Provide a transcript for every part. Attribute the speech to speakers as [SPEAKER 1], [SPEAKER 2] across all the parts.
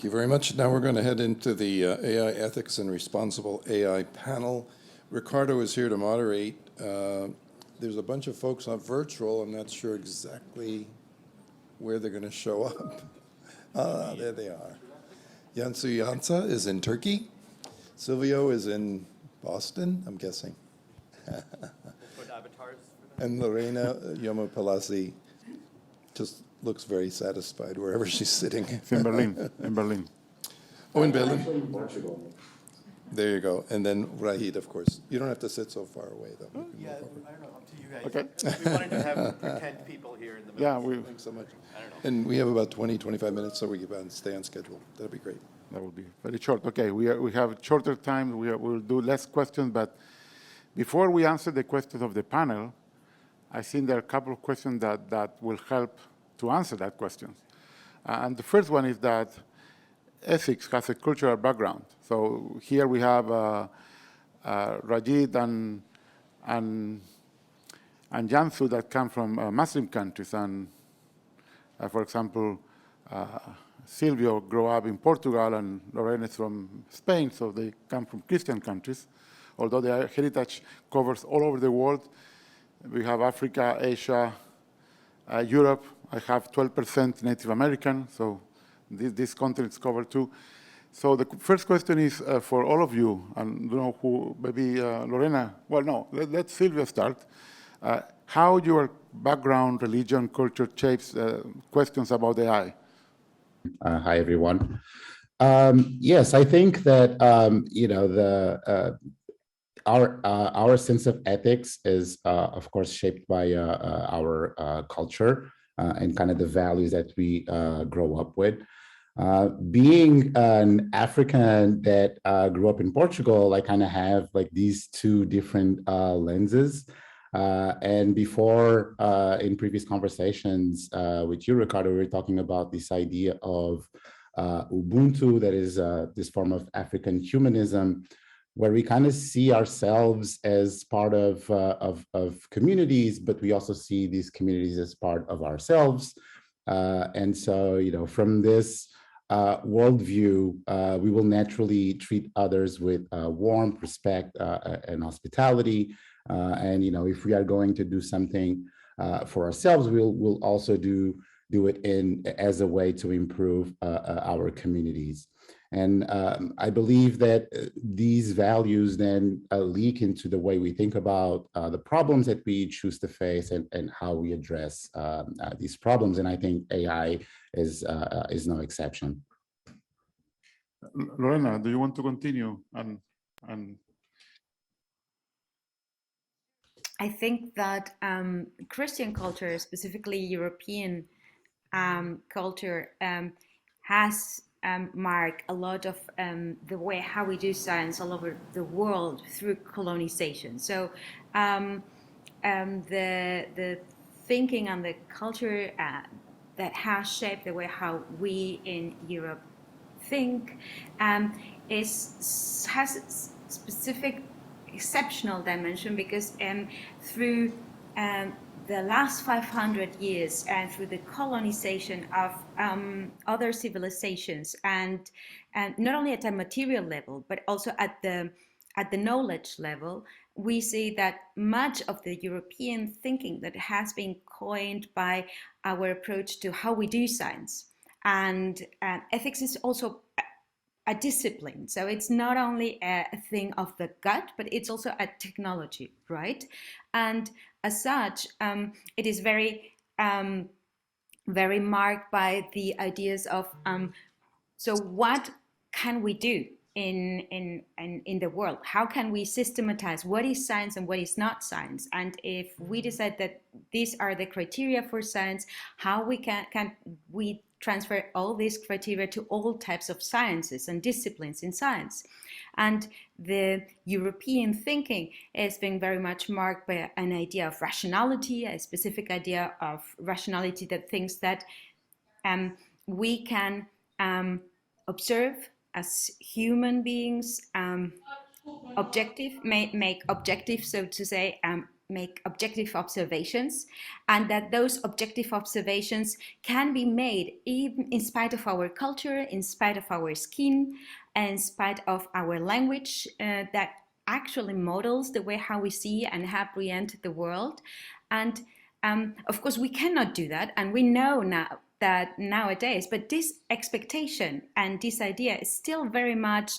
[SPEAKER 1] you very much. Now we're going to head into the AI Ethics and Responsible AI panel. Ricardo is here to moderate. There's a bunch of folks on virtual. I'm not sure exactly where they're going to show up. There they are. Yansu Yansa is in Turkey. Silvio is in Boston, I'm guessing. And Lorena Yomo Palazzi just looks very satisfied wherever she's sitting.
[SPEAKER 2] It's in Berlin. In Berlin.
[SPEAKER 1] Oh, in Berlin. In Portugal. There you go. And then Rahid, of course. You don't have to sit so far away, though.
[SPEAKER 3] Yeah, I don't know. Up to you guys.
[SPEAKER 2] Okay.
[SPEAKER 3] We wanted to have pretend people here in the middle.
[SPEAKER 2] Yeah,
[SPEAKER 1] Thanks so much.
[SPEAKER 3] I don't know.
[SPEAKER 1] And we have about 20, 25 minutes, so we can stay on schedule. That'll be great.
[SPEAKER 2] That will be very short. Okay, we have shorter time. We'll do less questions, but before we answer the questions of the panel, I think there are a couple of questions that will help to answer that question. And the first one is that ethics has a cultural background. So here we have Rajid and Jansu that come from Muslim countries. And for example, Silvio grew up in Portugal and Lorena is from Spain, so they come from Christian countries. Although their heritage covers all over the world. We have Africa, Asia, Europe. I have 12% Native American, so this continent is covered too. So the first question is for all of you, and I don't know who, maybe Lorena. Well, no, let Silvia start. How your background, religion, culture shapes questions about AI?
[SPEAKER 4] Hi, everyone. Yes, I think that our sense of ethics is, of course, shaped by our culture and kind of the values that we grow up with. Being an African that grew up in Portugal, I kind of have like these two different lenses. And before, in previous conversations with you, Ricardo, we were talking about this idea of Ubuntu, that is this form of African humanism, where we kind of see ourselves as part of communities, but we also see these communities as part of ourselves. And so, from this worldview, we will naturally treat others with warmth, respect, and hospitality. And if we are going to do something for ourselves, we'll also do it as a way to improve our communities. And I believe that these values then leak into the way we think about the problems that we choose to face and how we address these problems. And I think AI is no exception.
[SPEAKER 2] Lorena, do you want to continue?
[SPEAKER 5] I think that Christian culture, specifically European culture, has marked a lot of the way how we do science all over the world through colonization. So the thinking and the culture that has shaped the way how we in Europe think has specific exceptional dimension because through the last 500 years and through the colonization of other civilizations and not only at a material level but also at the knowledge level, we see that much of the European thinking that has been coined by our approach to how we do science and ethics is also a discipline. So it's not only a thing of the gut, but it's also a technology, right? And as such, it is very, very marked by the ideas of, so what can we do in the world? How can we systematize what is science and what is not science? And if we decide that these are the criteria for science, how we can we transfer all these criteria to all types of sciences and disciplines in science? And the European thinking has been very much marked by an idea of rationality, a specific idea of rationality that thinks that we can observe as human beings, make objective, so to say, make objective observations, and that those objective observations can be made even in spite of our culture, in spite of our skin, and in spite of our language that actually models the way how we see and apprehend the world. And of course, we cannot do that, and we know now that nowadays, but this expectation and this idea is still very much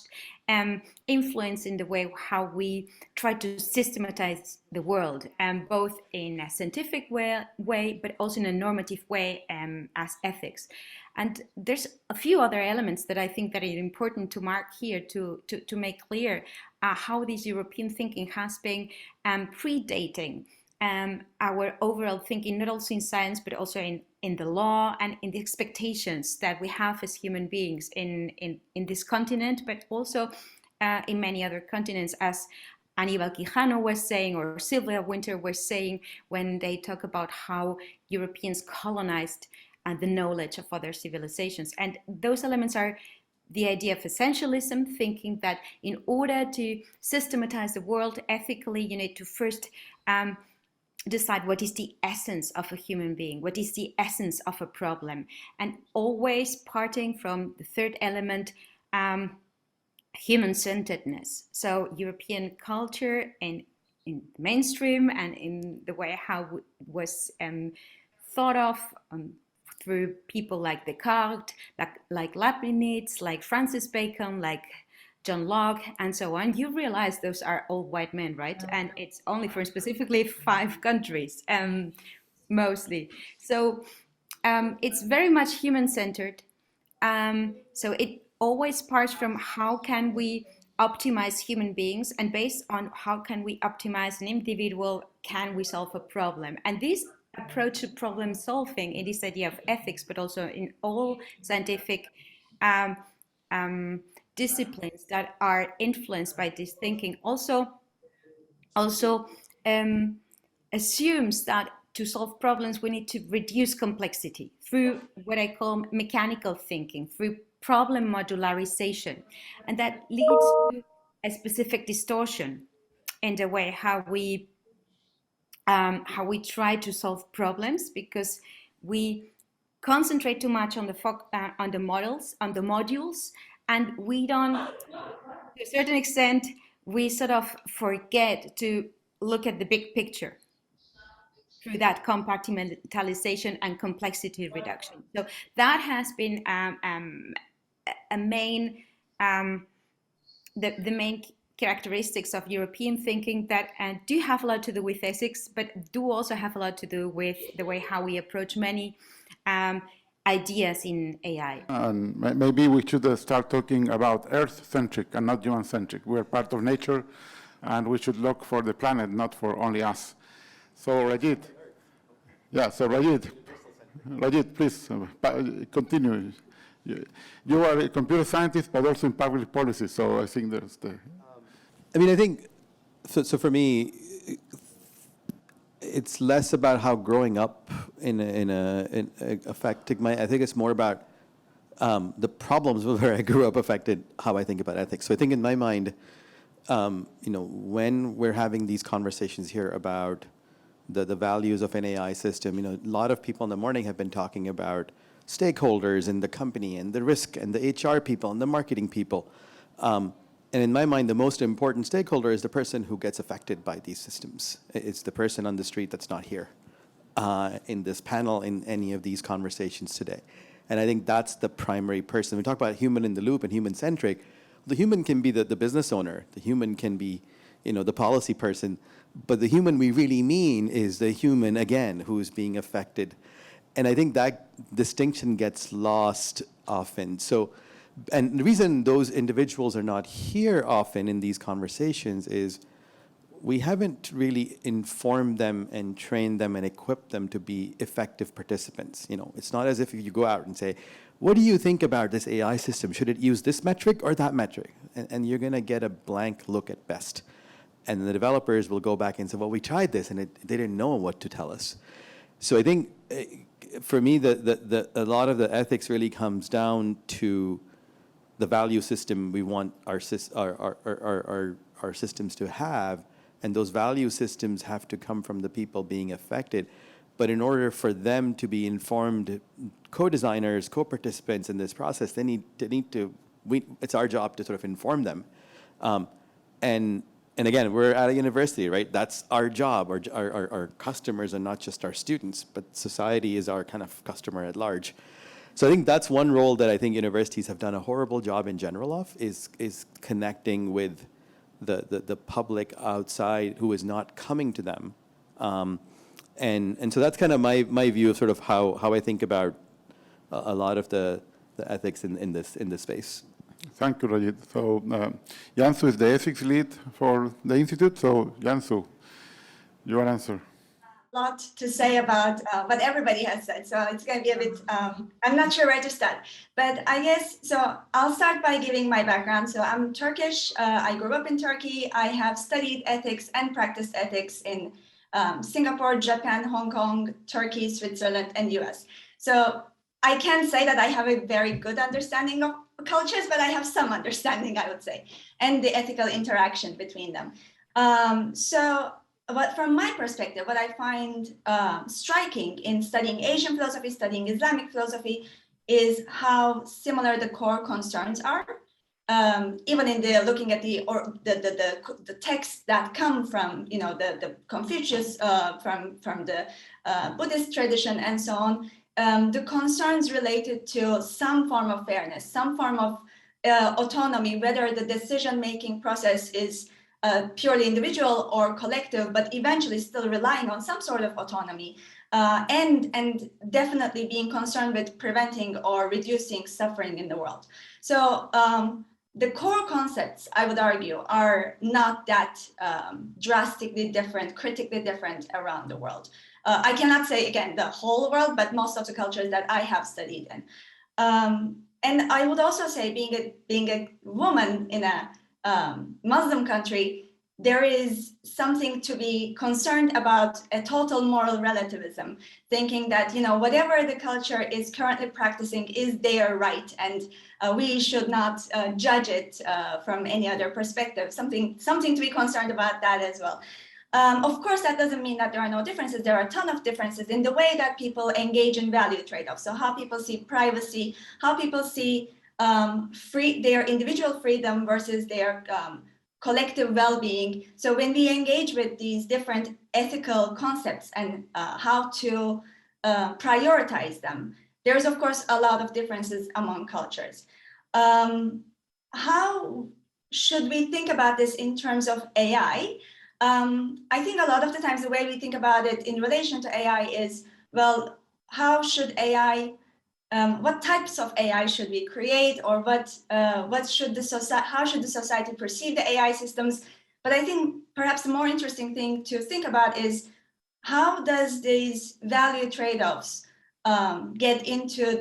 [SPEAKER 5] influencing the way how we try to systematize the world, both in a scientific way, but also in a normative way as ethics. And there's a few other elements that I think that are important to mark here to make clear how this European thinking has been predating our overall thinking, not also in science, but also in the law and in the expectations that we have as human beings in this continent, but also in many other continents, as Aníbal Quijano was saying, or Sylvia Winter was saying, when they talk about how Europeans colonized the knowledge of other civilizations. And those elements are the idea of essentialism, thinking that in order to systematize the world ethically, you need to first decide what is the essence of a human being, what is the essence of a problem, and always parting from the third element, human-centeredness. So European culture in the mainstream and in the way how it was thought of through people like Descartes, like Leibniz, like Francis Bacon, like John Locke, and so on, you realize those are all white men, right? And it's only for specifically 5 countries, mostly. So it's very much human-centered. So it always starts from how can we optimize human beings, and based on how can we optimize an individual, can we solve a problem? And this approach to problem solving in this idea of ethics, but also in all scientific disciplines that are influenced by this thinking, also assumes that to solve problems we need to reduce complexity through what I call mechanical thinking, through problem modularization, and that leads to a specific distortion in the way how we try to solve problems, because we concentrate too much on the models, on the modules, and we don't, to a certain extent, we sort of forget to look at the big picture through that compartmentalization and complexity reduction. So that has been a main, the main characteristics of European thinking that do have a lot to do with ethics, but do also have a lot to do with the way how we approach many ideas in AI.
[SPEAKER 2] And maybe we should start talking about Earth-centric and not human-centric. We're part of nature, and we should look for the planet, not for only us. So Rajit, Rajit, please continue. You are a computer scientist, but also in public policy. So I think there's the.
[SPEAKER 6] I mean, I think so. For me, it's less about how growing up in affected my. I think it's more about the problems where I grew up affected how I think about ethics. So I think in my mind, when we're having these conversations here about the values of an AI system, a lot of people in the morning have been talking about stakeholders in the company and the risk and the HR people and the marketing people. And in my mind, the most important stakeholder is the person who gets affected by these systems. It's the person on the street that's not here in this panel, in any of these conversations today. And I think that's the primary person. We talk about human in the loop and human-centric. The human can be the business owner. The human can be, the policy person. But the human we really mean is the human, again, who's being affected. And I think that distinction gets lost often. So, and the reason those individuals are not here often in these conversations is we haven't really informed them and trained them and equipped them to be effective participants. It's not as if you go out and say, what do you think about this AI system? Should it use this metric or that metric? And you're going to get a blank look at best. And the developers will go back and say, well, we tried this, and they didn't know what to tell us. So I think, for me, a lot of the ethics really comes down to the value system we want our systems to have, and those value systems have to come from the people being affected. But in order for them to be informed co-designers, co-participants in this process, it's our job to sort of inform them. And again, we're at a university, right? That's our job. Our customers are not just our students, but society is our kind of customer at large. So I think that's one role that I think universities have done a horrible job in general of, is connecting with the public outside who is not coming to them. And so that's kind of my view of sort of how I think about a lot of the ethics in this space.
[SPEAKER 2] Thank you, Rajit. So Jansu is the ethics lead for the Institute. So Jansu, your answer.
[SPEAKER 7] A lot to say about what everybody has said, so it's going to be a bit, I'm not sure where to start, but I guess, so I'll start by giving my background. So I'm Turkish, I grew up in Turkey, I have studied ethics and practiced ethics in Singapore, Japan, Hong Kong, Turkey, Switzerland, and US. So I can't say that I have a very good understanding of cultures, but I have some understanding, I would say, and the ethical interaction between them. But from my perspective, what I find striking in studying Asian philosophy, studying Islamic philosophy, is how similar the core concerns are. Even in looking at the texts that come from the Confucius, from the Buddhist tradition, and so on, the concerns related to some form of fairness, some form of autonomy, whether the decision-making process is purely individual or collective, but eventually still relying on some sort of autonomy, and definitely being concerned with preventing or reducing suffering in the world. So the core concepts, I would argue, are not that drastically different, critically different around the world. I cannot say, again, the whole world, but most of the cultures that I have studied in. And I would also say, being a woman in a Muslim country, there is something to be concerned about, a total moral relativism, thinking that whatever the culture is currently practicing is their right, and we should not judge it from any other perspective. Something to be concerned about that as well. Of course, that doesn't mean that there are no differences. There are a ton of differences in the way that people engage in value trade-offs. So how people see privacy, how people see their individual freedom versus their collective well-being. So when we engage with these different ethical concepts and how to prioritize them, there's of course a lot of differences among cultures. How should we think about this in terms of AI? I think a lot of the times the way we think about it in relation to AI is, well, how should AI, what types of AI should we create, or how should the society perceive the AI systems? But I think perhaps the more interesting thing to think about is, how does these value trade-offs get into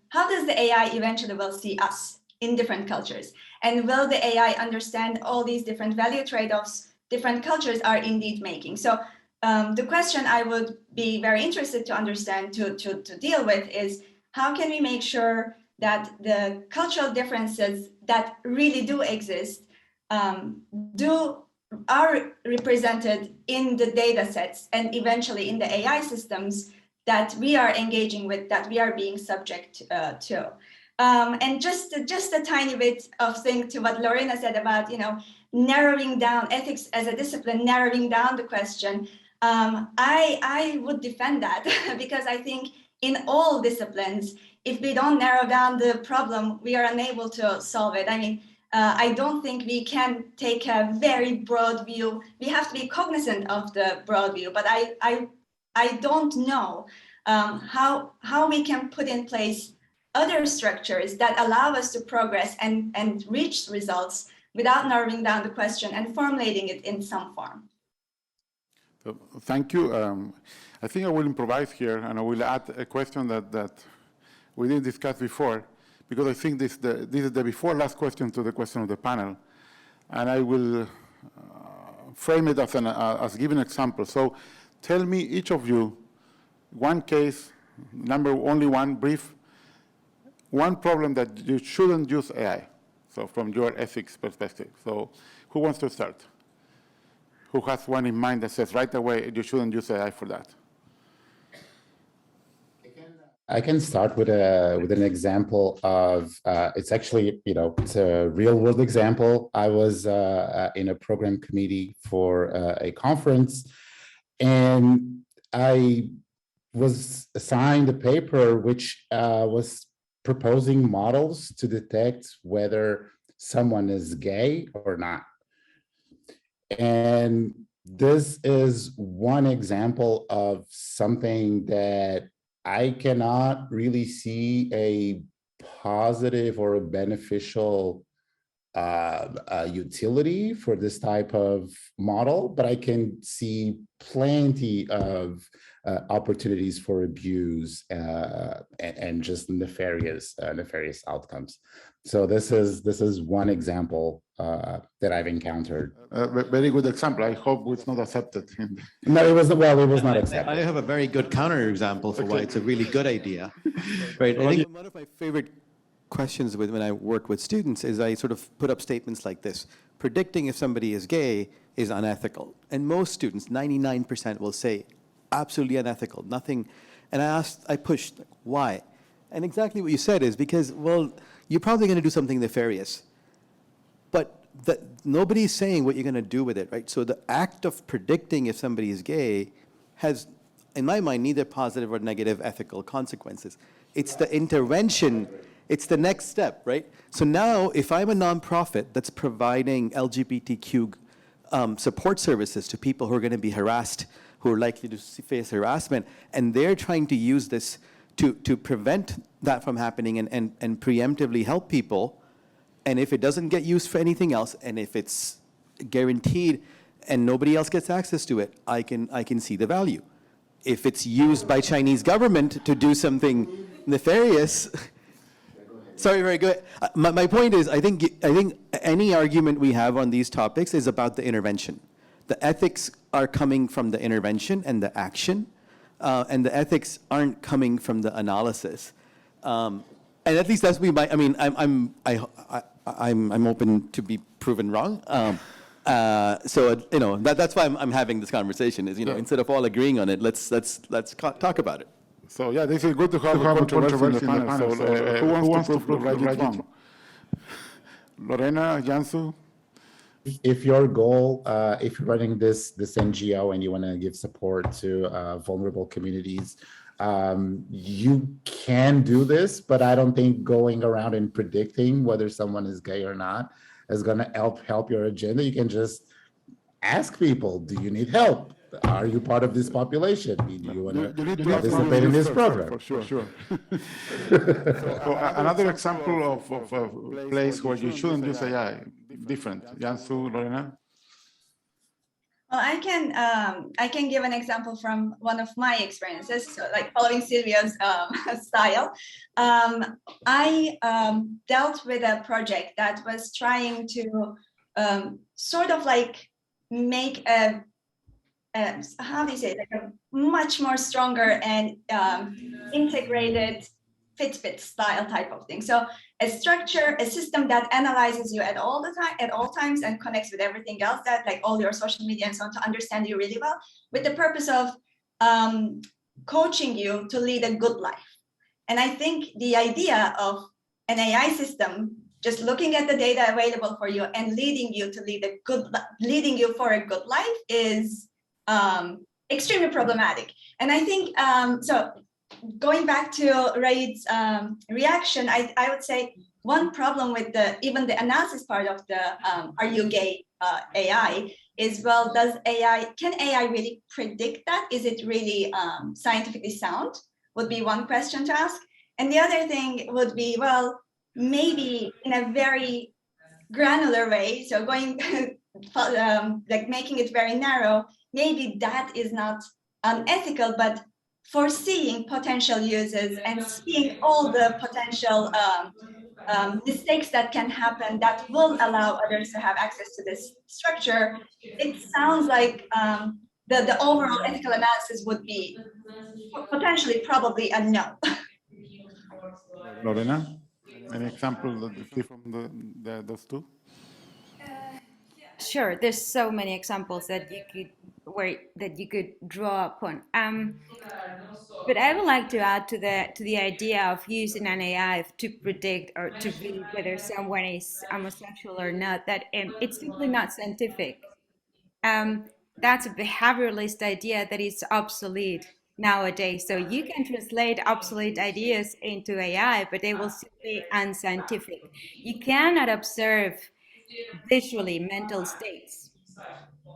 [SPEAKER 7] how does the AI eventually will see us in different cultures? And will the AI understand all these different value trade-offs different cultures are indeed making? So the question I would be very interested to understand, to deal with, is how can we make sure that the cultural differences that really do exist are represented in the data sets and eventually in the AI systems that we are engaging with, that we are being subject to. And just a tiny bit of thing to what Lorena said about, narrowing down ethics as a discipline, narrowing down the question. I would defend that because I think in all disciplines, if we don't narrow down the problem, we are unable to solve it. I mean, I don't think we can take a very broad view. We have to be cognizant of the broad view, but I don't know how we can put in place other structures that allow us to progress and reach results without narrowing down the question and formulating it in some form.
[SPEAKER 2] So, thank you. I think I will improvise here, and I will add a question that we didn't discuss before, because I think this is the before last question to the question of the panel, and I will frame it as give an example. So tell me, each of you, one case, only one, brief, one problem that you shouldn't use AI. So from your ethics perspective. So who wants to start? who has one in mind that says right away you shouldn't use AI for that?
[SPEAKER 4] I can start with an example of it's actually, it's a real world example. I was in a program committee for a conference, and I was assigned a paper which was proposing models to detect whether someone is gay or not. And this is one example of something that I cannot really see a positive or a beneficial utility for this type of model, but I can see plenty of opportunities for abuse and just nefarious outcomes. So this is one example that I've encountered.
[SPEAKER 2] Very good example. I hope it's not accepted.
[SPEAKER 4] No, it was not accepted.
[SPEAKER 6] I have a very good counterexample for why it's a really good idea. Right. I think one of my favorite questions when I work with students is I sort of put up statements like this: predicting if somebody is gay is unethical. And most students, 99%, will say absolutely unethical, nothing. And I pushed, why? And exactly what you said is because, well, you're probably going to do something nefarious, but nobody's saying what you're going to do with it, right? So the act of predicting if somebody is gay has, in my mind, neither positive or negative ethical consequences. It's the intervention. It's the next step, right? So now, if I'm a nonprofit that's providing LGBTQ support services to people who are going to be harassed, who are likely to face harassment, and they're trying to use this to prevent that from happening and preemptively help people, and if it doesn't get used for anything else, and if it's guaranteed and nobody else gets access to it, I can see the value. If it's used by Chinese government to do something nefarious. Sorry, very good. My point is, I think any argument we have on these topics is about the intervention. The ethics are coming from the intervention and the action, and the ethics aren't coming from the analysis. And at least that's I'm open to be proven wrong. So that's why I'm having this conversation. Is instead of all agreeing on it, let's talk about it.
[SPEAKER 2] So yeah, this is good to have a controversy in the panel. So who wants to prove right it wrong? Lorena, Jansu?
[SPEAKER 4] If your goal, if you're running this NGO and you want to give support to vulnerable communities, you can do this, but I don't think going around and predicting whether someone is gay or not is going to help your agenda. You can just ask people, do you need help? Are you part of this population? Do you want to participate in this program?
[SPEAKER 2] For sure. So another example of a place where you shouldn't use AI, different. Jansu, Lorena?
[SPEAKER 7] Well, I can give an example from one of my experiences. So, like following Silvia's style, I dealt with a project that was trying to sort of like make how do you say it? Like a much more stronger and integrated Fitbit style type of thing. So a structure, a system that analyzes you at all times and connects with everything else, that like all your social media and so on, to understand you really well, with the purpose of coaching you to lead a good life. And I think the idea of an AI system just looking at the data available for you and leading you for a good life is extremely problematic. And I think so. Going back to Raid's reaction, I would say one problem with even the analysis part of the "Are you gay?" AI is, well, can AI really predict that? Is it really scientifically sound? Would be one question to ask. And the other thing would be, well, maybe in a very granular way. So going like making it very narrow. Maybe that is not unethical, but foreseeing potential uses and seeing all the potential mistakes that can happen that will allow others to have access to this structure, it sounds like the overall ethical analysis would be potentially probably a no.
[SPEAKER 2] Lorena, any example from those two?
[SPEAKER 5] Sure, there's so many examples that you could draw upon. But I would like to add to the idea of using an AI to predict or to read whether someone is homosexual or not. That it's simply not scientific. Um, that's a behavioralist idea that is obsolete nowadays. So you can translate obsolete ideas into AI, but they will still be unscientific. You cannot observe visually mental states.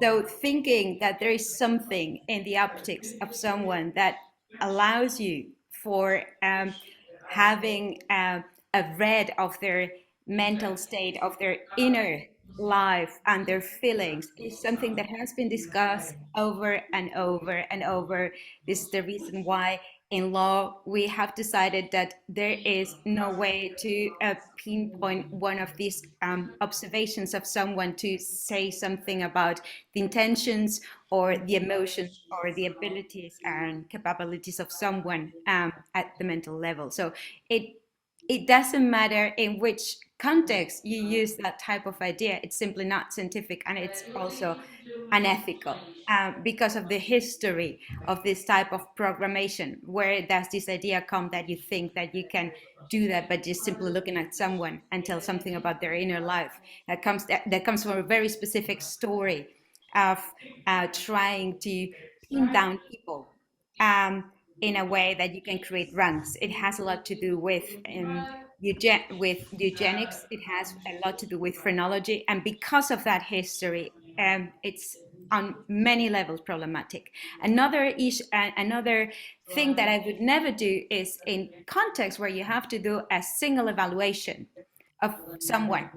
[SPEAKER 5] So thinking that there is something in the optics of someone that allows you for having a read of their mental state, of their inner life and their feelings is something that has been discussed over and over and over. This is the reason why in law we have decided that there is no way to pinpoint one of these observations of someone to say something about the intentions or the emotions or the abilities and capabilities of someone at the mental level. So it doesn't matter in which context you use that type of idea. It's simply not scientific, and it's also unethical because of the history of this type of programmation. Where does this idea come that you think that you can do that, but just simply looking at someone and tell something about their inner life? That comes from a very specific story of trying to pin down people in a way that you can create ranks. It has a lot to do with eugenics. It has a lot to do with phrenology, and because of that history, it's on many levels problematic. Another issue, another thing that I would never do is in context where you have to do a single evaluation of someone.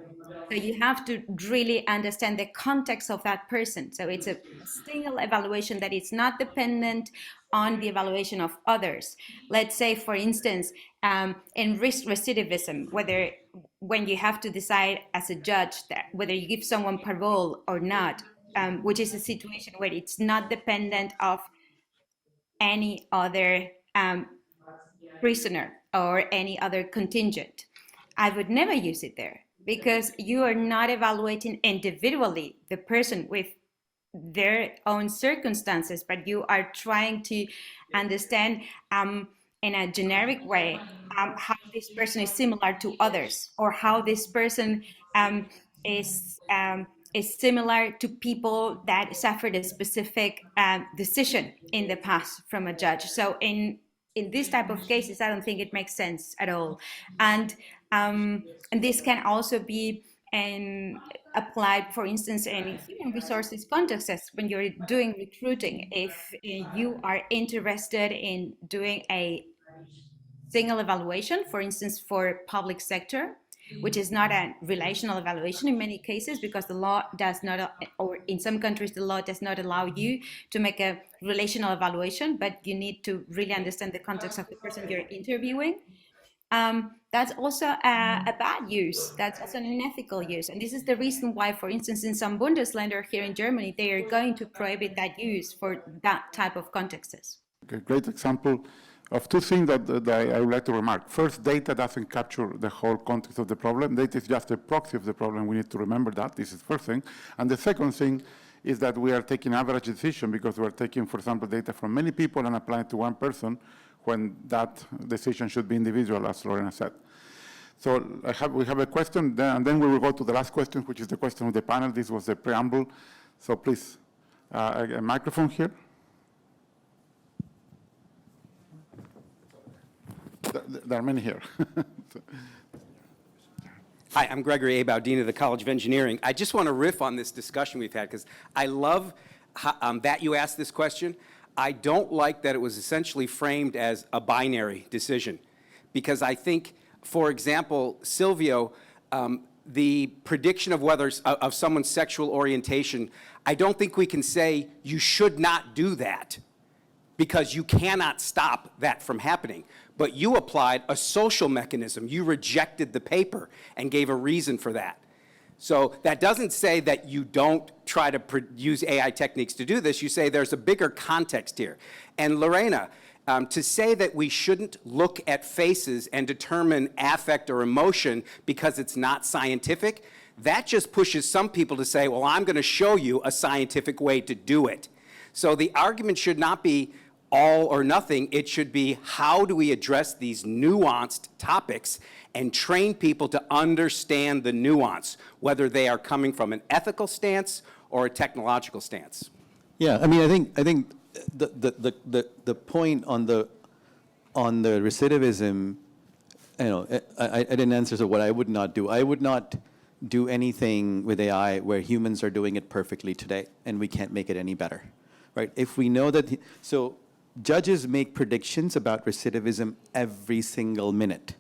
[SPEAKER 5] So you have to really understand the context of that person. So it's a single evaluation that is not dependent on the evaluation of others. Let's say, for instance, in risk recidivism, whether when you have to decide as a judge that whether you give someone parole or not, which is a situation where it's not dependent of any other prisoner or any other contingent. I would never use it there because you are not evaluating individually the person with their own circumstances, but you are trying to understand in a generic way how this person is similar to others, or how this person is similar to people that suffered a specific decision in the past from a judge. So in this type of cases, I don't think it makes sense at all. And this can also be applied, for instance, in human resources contexts when you're doing recruiting. If you are interested in doing a single evaluation, for instance, for public sector, which is not a relational evaluation in many cases because the law does not, or in some countries the law does not allow you to make a relational evaluation, but you need to really understand the context of the person you're interviewing. That's also a bad use. That's also an unethical use. And this is the reason why, for instance, in some Bundesländer here in Germany, they are going to prohibit that use for that type of contexts.
[SPEAKER 2] Okay, great example of two things that I would like to remark. First, data doesn't capture the whole context of the problem. Data is just a proxy of the problem. We need to remember that. This is the first thing. And the second thing is that we are taking average decision because we're taking, for example, data from many people and applying it to one person when that decision should be individual, as Lorena said. So we have a question, and then we will go to the last question, which is the question of the panel. This was the preamble. So please, a microphone here. There are many here.
[SPEAKER 8] Hi, I'm Gregory Abau, Dean of the College of Engineering. I just want to riff on this discussion we've had because I love that you asked this question. I don't like that it was essentially framed as a binary decision because I think, for example, Silvio, the prediction of whether of someone's sexual orientation, I don't think we can say you should not do that because you cannot stop that from happening. But you applied a social mechanism. You rejected the paper and gave a reason for that. So that doesn't say that you don't try to use AI techniques to do this. You say there's a bigger context here. And Lorena, to say that we shouldn't look at faces and determine affect or emotion because it's not scientific, that just pushes some people to say, well, I'm going to show you a scientific way to do it. So the argument should not be all or nothing. It should be, how do we address these nuanced topics and train people to understand the nuance, whether they are coming from an ethical stance or a technological stance?
[SPEAKER 6] Yeah, I mean, I think the point on the recidivism, I didn't answer. So what I would not do, I would not do anything with AI where humans are doing it perfectly today and we can't make it any better, right? If we know that, so judges make predictions about recidivism every single minute.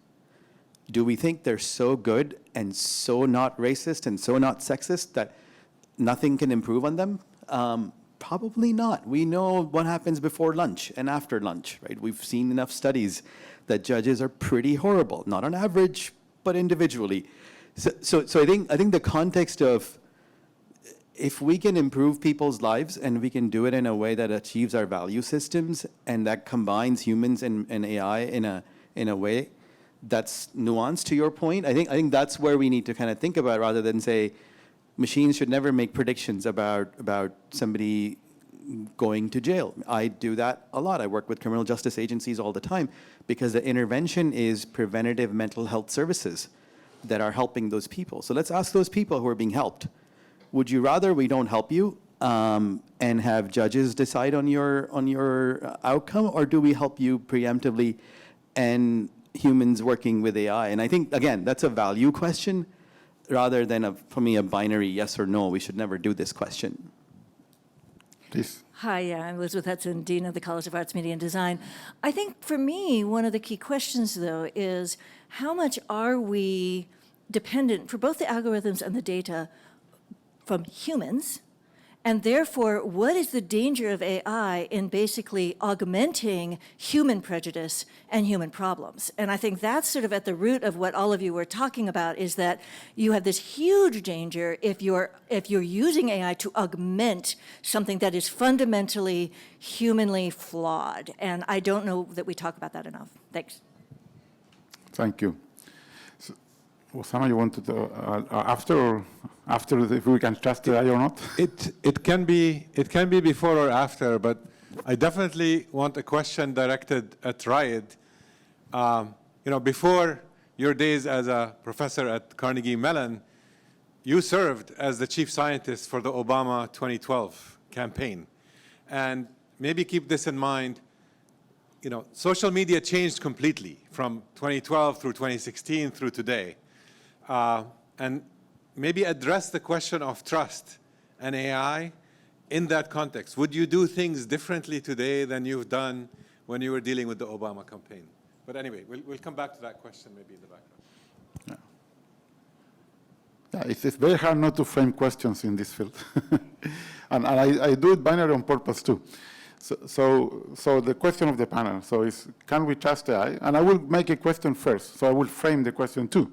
[SPEAKER 6] Do we think they're so good and so not racist and so not sexist that nothing can improve on them? Probably not. We know what happens before lunch and after lunch, right? We've seen enough studies that judges are pretty horrible, not on average, but individually. So I think the context of, if we can improve people's lives and we can do it in a way that achieves our value systems and that combines humans and AI in a way that's nuanced, to your point, I think that's where we need to kind of think about, rather than say machines should never make predictions about somebody going to jail. I do that a lot. I work with criminal justice agencies all the time because the intervention is preventative mental health services that are helping those people. So let's ask those people who are being helped, would you rather we don't help you and have judges decide on your outcome, or do we help you preemptively and humans working with AI? And I think, again, that's a value question rather than, for me, a binary yes or no. We should never do this question.
[SPEAKER 2] Please.
[SPEAKER 9] Hi, I'm Elizabeth Hudson, Dean of the College of Arts, Media, and Design. I think for me, one of the key questions, though, is how much are we dependent, for both the algorithms and the data, from humans? And therefore, what is the danger of AI in basically augmenting human prejudice and human problems? And I think that's sort of at the root of what all of you were talking about, is that you have this huge danger if you're using AI to augment something that is fundamentally humanly flawed. And I don't know that we talk about that enough. Thanks.
[SPEAKER 2] Thank you. So, Osama, you wanted to, after if we can trust AI or not?
[SPEAKER 10] It can be before or after, but I definitely want a question directed at Raed. Before your days as a professor at Carnegie Mellon, you served as the chief scientist for the Obama 2012 campaign. And maybe keep this in mind, social media changed completely from 2012 through 2016 through today. And maybe address the question of trust and AI in that context. Would you do things differently today than you've done when you were dealing with the Obama campaign? But anyway, we'll come back to that question maybe in the background.
[SPEAKER 2] Yeah, it's very hard not to frame questions in this field. and I do it binary on purpose too. So the question of the panel, is, can we trust AI? And I will make a question first, so I will frame the question too.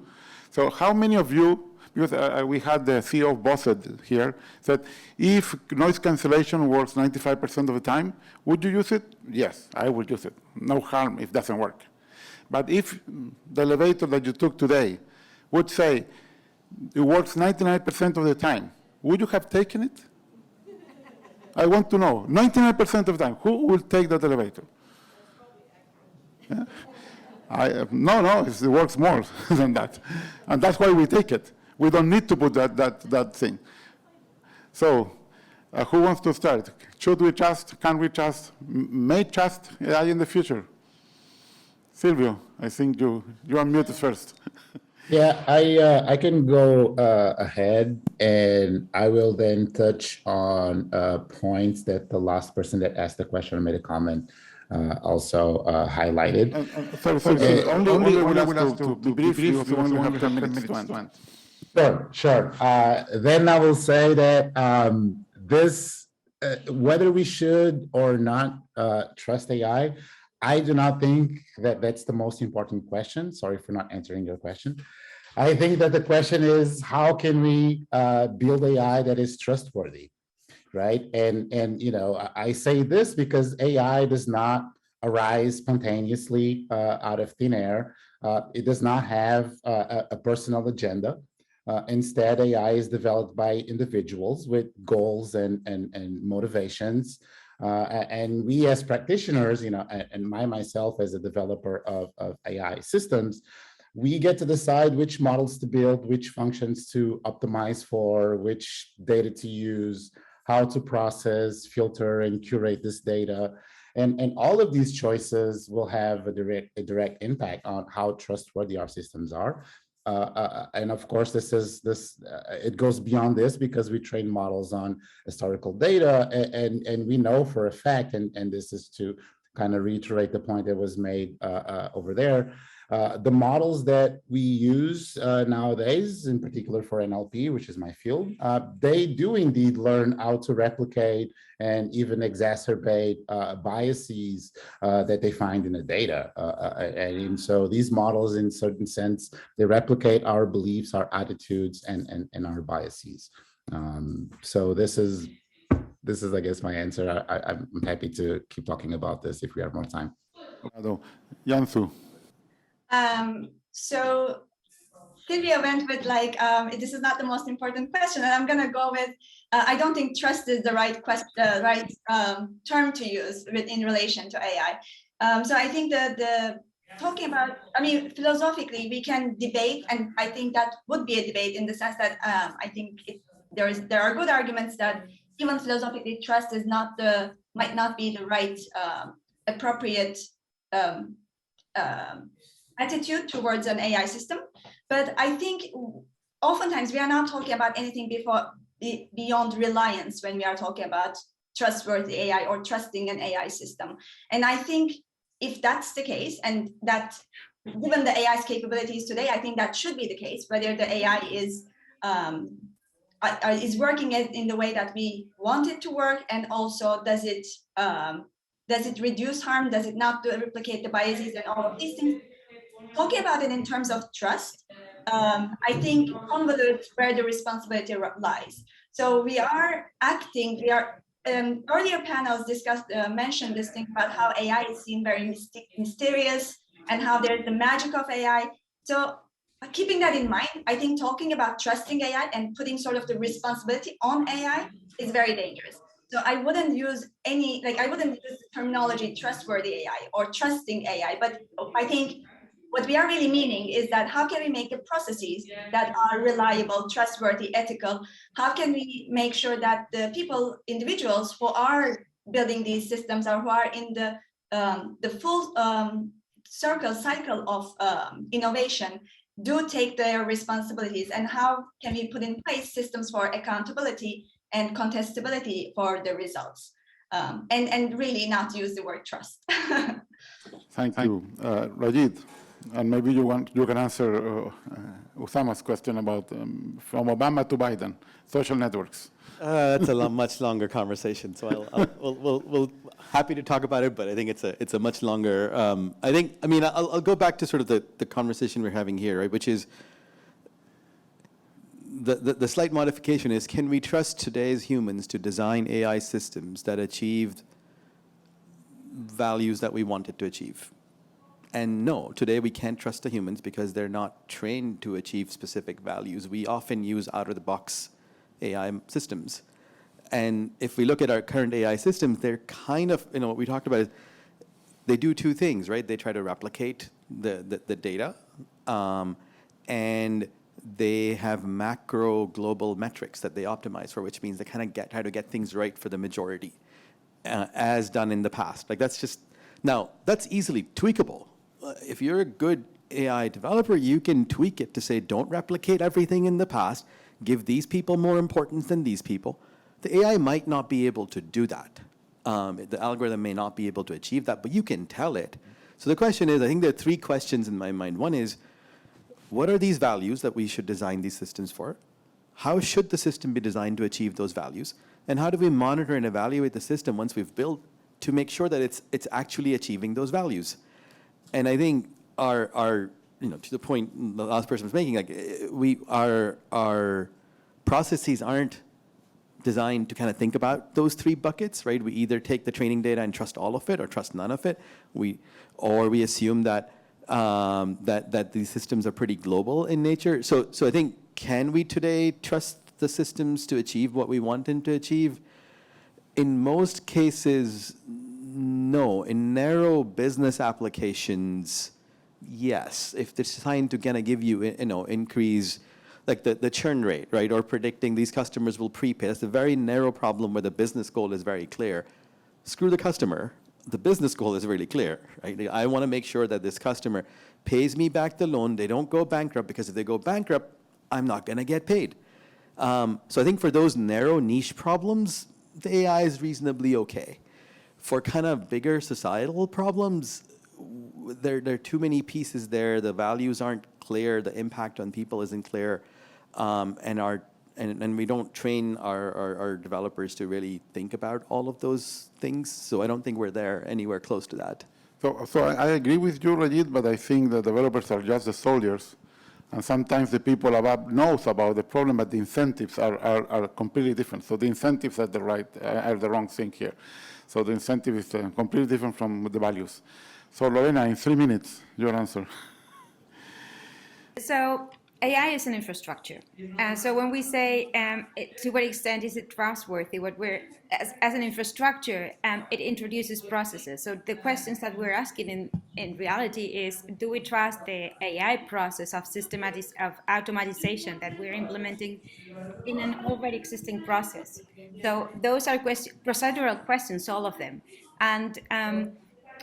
[SPEAKER 2] So how many of you, because we had the CEO of Bosset here, said, if noise cancellation works 95% of the time, would you use it? Yes, I would use it. No harm if it doesn't work. But if the elevator that you took today would say it works 99% of the time, would you have taken it? I want to know, 99% of the time, who will take that elevator? Yeah? No, it works more than that. And that's why we take it. We don't need to put that thing. So who wants to start? Should we trust? Can we trust? May trust AI in the future? Silvio, I think you are muted first.
[SPEAKER 4] Yeah, I can go ahead, and I will then touch on points that the last person that asked the question or made a comment also highlighted.
[SPEAKER 2] Sorry, only we have to be brief. You only have 10 minutes to answer.
[SPEAKER 4] Sure. Then I will say that whether we should or not trust AI, I do not think that that's the most important question. Sorry for not answering your question. I think that the question is, how can we build AI that is trustworthy, right? And I say this because AI does not arise spontaneously out of thin air. It does not have a personal agenda. Instead, AI is developed by individuals with goals and motivations. And we as practitioners, and myself as a developer of AI systems, we get to decide which models to build, which functions to optimize for, which data to use, how to process, filter, and curate this data. And all of these choices will have a direct impact on how trustworthy our systems are. And of course, it goes beyond this because we train models on historical data, and we know for a fact, and this is to kind of reiterate the point that was made over there. The models that we use nowadays, in particular for NLP, which is my field, they do indeed learn how to replicate and even exacerbate biases that they find in the data. And so these models, in certain sense, they replicate our beliefs, our attitudes, and our biases. So this is, I guess, my answer. I'm happy to keep talking about this if we have more time.
[SPEAKER 2] Yanfu.
[SPEAKER 7] So Sylvia went with this is not the most important question, and I'm gonna go with, I don't think trust is the right term to use in relation to AI. So I think the talking about, philosophically, we can debate, and I think that would be a debate in the sense that I think there are good arguments that even philosophically, trust is might not be the right appropriate attitude towards an AI system. But I think oftentimes we are not talking about anything beyond reliance when we are talking about trustworthy AI or trusting an AI system. And I think if that's the case, and that given the AI's capabilities today, I think that should be the case, whether the AI is working in the way that we want it to work, and also does it reduce harm? Does it not replicate the biases and all of these things? Talking about it in terms of trust, I think convolutes where the responsibility lies. So we are acting, earlier panels mentioned this thing about how AI is seen very mysterious and how there's the magic of AI. So keeping that in mind, I think talking about trusting AI and putting sort of the responsibility on AI is very dangerous. So I wouldn't use the terminology trustworthy AI or trusting AI, but I think what we are really meaning is that how can we make the processes that are reliable, trustworthy, ethical? How can we make sure that the individuals who are building these systems, or who are in the full cycle of innovation, do take their responsibilities? And how can we put in place systems for accountability and contestability for the results? And really not use the word trust.
[SPEAKER 2] Thank you. Rajit, and maybe you can answer Usama's question about from Obama to Biden, social networks.
[SPEAKER 6] That's a much longer conversation, so we'll happy to talk about it, but I think it's a much longer. I'll go back to sort of the conversation we're having here, right? Which is the slight modification is, can we trust today's humans to design AI systems that achieve values that we wanted to achieve? And no, today we can't trust the humans because they're not trained to achieve specific values. We often use out-of-the-box AI systems. And if we look at our current AI systems, they're kind of, what we talked about is they do two things, right? They try to replicate the data, and they have macro global metrics that they optimize for, which means they kind of try to get things right for the majority, as done in the past. Now, that's easily tweakable. If you're a good AI developer, you can tweak it to say, don't replicate everything in the past, give these people more importance than these people. The AI might not be able to do that. The algorithm may not be able to achieve that, but you can tell it. So the question is, I think there are three questions in my mind. One is, what are these values that we should design these systems for? How should the system be designed to achieve those values? And how do we monitor and evaluate the system once we've built to make sure that it's actually achieving those values? And I think our to the point the last person was making, our processes aren't designed to kind of think about those three buckets, right? We either take the training data and trust all of it, or trust none of it. Or we assume that that these systems are pretty global in nature. So I think can we today trust the systems to achieve what we want them to achieve? In most cases, no. In narrow business applications, yes. If they're designed to kind of give you, increase, like the churn rate, right? Or predicting these customers will prepay. That's a very narrow problem where the business goal is very clear. Screw the customer. The business goal is really clear, right? I want to make sure that this customer pays me back the loan. They don't go bankrupt, because if they go bankrupt, I'm not going to get paid. So I think for those narrow niche problems, the AI is reasonably okay. For kind of bigger societal problems, there are too many pieces there. The values aren't clear. The impact on people isn't clear. And we don't train our developers to really think about all of those things. So I don't think we're there anywhere close to that.
[SPEAKER 2] So I agree with you, Rajit, but I think the developers are just the soldiers. And sometimes the people above knows about the problem, but the incentives are completely different. So the incentives are the wrong thing here. So the incentive is completely different from the values. So Lorena, in 3 minutes, your answer.
[SPEAKER 5] So AI is an infrastructure. So when we say to what extent is it trustworthy, what we're as an infrastructure, it introduces processes. So the questions that we're asking in reality is, do we trust the AI process of automatization that we're implementing in an already existing process? So those are procedural questions, all of them. And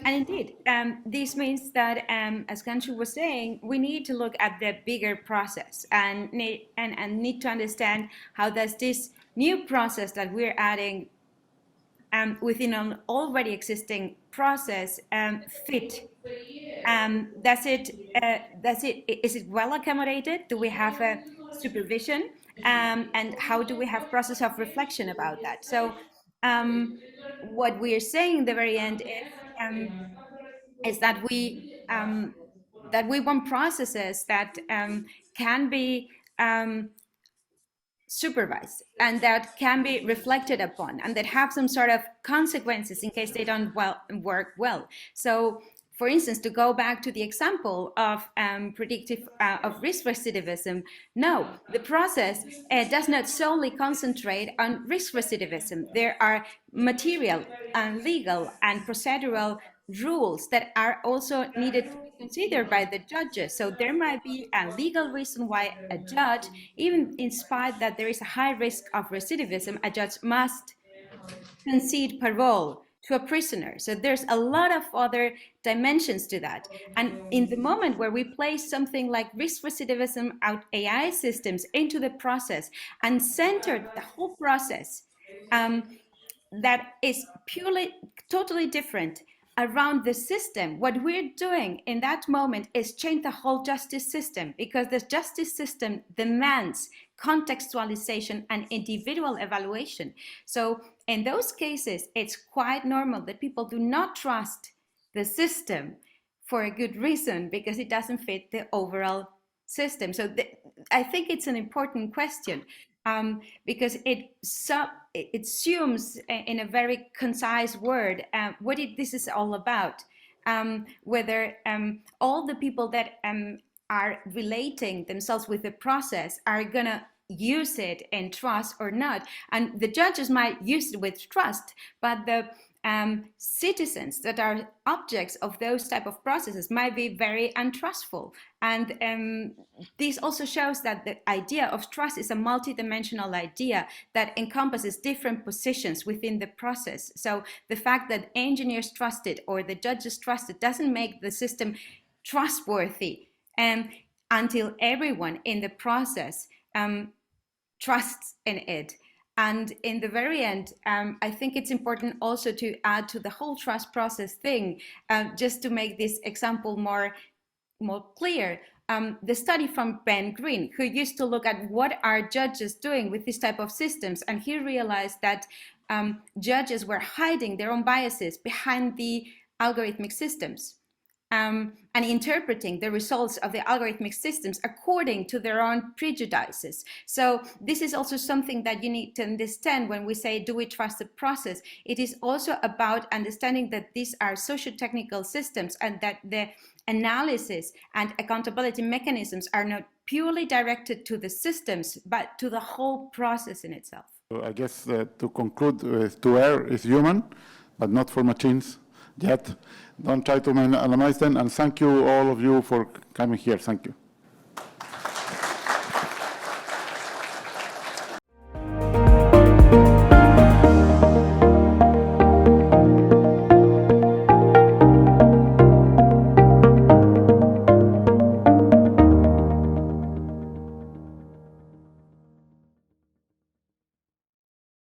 [SPEAKER 5] indeed, this means that, as Ganshu was saying, we need to look at the bigger process and need to understand how does this new process that we're adding within an already existing process fit. Is it well accommodated? Do we have a supervision? And how do we have process of reflection about that? So what we are saying in the very end is that we want processes that can be supervised and that can be reflected upon and that have some sort of consequences in case they don't work well. So, for instance, to go back to the example of predictive of risk recidivism, no, the process does not solely concentrate on risk recidivism. There are material and legal and procedural rules that are also needed to be considered by the judges. So there might be a legal reason why a judge, even in spite that there is a high risk of recidivism, a judge must concede parole to a prisoner. So there's a lot of other dimensions to that. And in the moment where we place something like risk recidivism out AI systems into the process and center the whole process, that is totally different around the system. What we're doing in that moment is change the whole justice system, because the justice system demands contextualization and individual evaluation. So in those cases, it's quite normal that people do not trust the system for a good reason, because it doesn't fit the overall system. So I think it's an important question. Because it assumes in a very concise word what this is all about, whether all the people that are relating themselves with the process are going to use it in trust or not. And the judges might use it with trust, but the citizens that are objects of those type of processes might be very untrustful. And this also shows that the idea of trust is a multidimensional idea that encompasses different positions within the process. So the fact that engineers trust it or the judges trust it doesn't make the system trustworthy until everyone in the process trusts in it. And in the very end, I think it's important also to add to the whole trust process thing, just to make this example more clear. The study from Ben Green, who used to look at what are judges doing with this type of systems, and he realized that judges were hiding their own biases behind the algorithmic systems. And interpreting the results of the algorithmic systems according to their own prejudices. So this is also something that you need to understand when we say, do we trust the process? It is also about understanding that these are socio-technical systems and that the analysis and accountability mechanisms are not purely directed to the systems, but to the whole process in itself.
[SPEAKER 2] So I guess to conclude, to err is human, but not for machines yet. Don't try to minimize them, and thank you, all of you, for coming here. Thank you.